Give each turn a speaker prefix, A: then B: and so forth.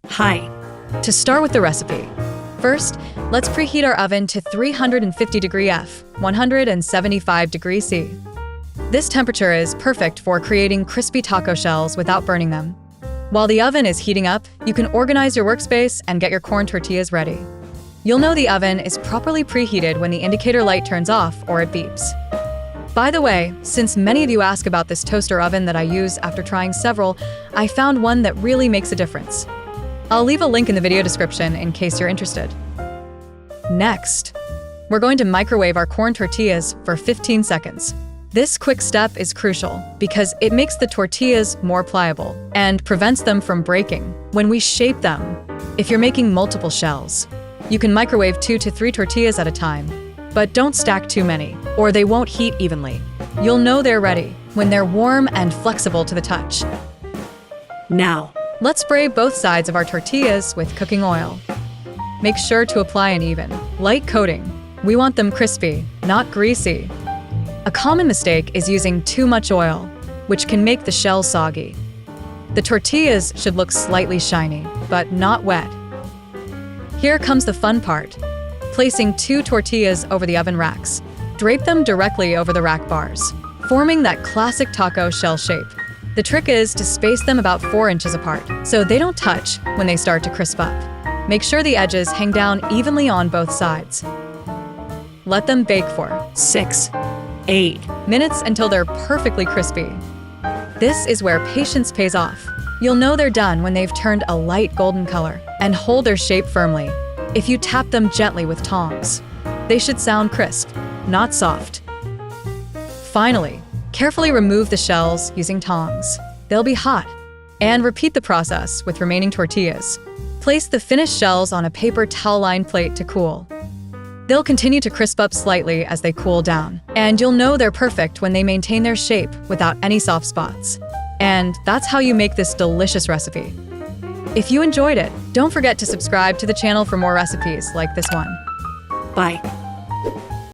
A: Hi.
B: To start with the recipe, first, let's preheat our oven to 350 degree F, 175 degrees C. This temperature is perfect for creating crispy taco shells without burning them. While the oven is heating up, you can organize your workspace and get your corn tortillas ready. You'll know the oven is properly preheated when the indicator light turns off or it beeps. By the way, since many of you ask about this toaster oven that I use after trying several, I found one that really makes a difference. I'll leave a link in the video description in case you're interested. Next, we're going to microwave our corn tortillas for 15 seconds. This quick step is crucial because it makes the tortillas more pliable and prevents them from breaking when we shape them. If you're making multiple shells, you can microwave 2 to 3 tortillas at a time, but don't stack too many or they won't heat evenly. You'll know they're ready when they're warm and flexible to the touch.
A: Now,
B: let's spray both sides of our tortillas with cooking oil. Make sure to apply an even, light coating. We want them crispy, not greasy. A common mistake is using too much oil, which can make the shells soggy. The tortillas should look slightly shiny, but not wet. Here comes the fun part. Placing 2 tortillas over the oven racks. Drape them directly over the rack bars, forming that classic taco shell shape. The trick is to space them about 4 inches apart, so they don't touch when they start to crisp up. Make sure the edges hang down evenly on both sides. Let them bake for
A: 6, 8
B: minutes until they're perfectly crispy. This is where patience pays off. You'll know they're done when they've turned a light golden color and hold their shape firmly. If you tap them gently with tongs, they should sound crisp, not soft. Finally, carefully remove the shells using tongs. They'll be hot. And repeat the process with remaining tortillas. Place the finished shells on a paper towel-lined plate to cool. They'll continue to crisp up slightly as they cool down, and you'll know they're perfect when they maintain their shape without any soft spots. And that's how you make this delicious recipe. If you enjoyed it, don't forget to subscribe to the channel for more recipes like this one.
A: Bye.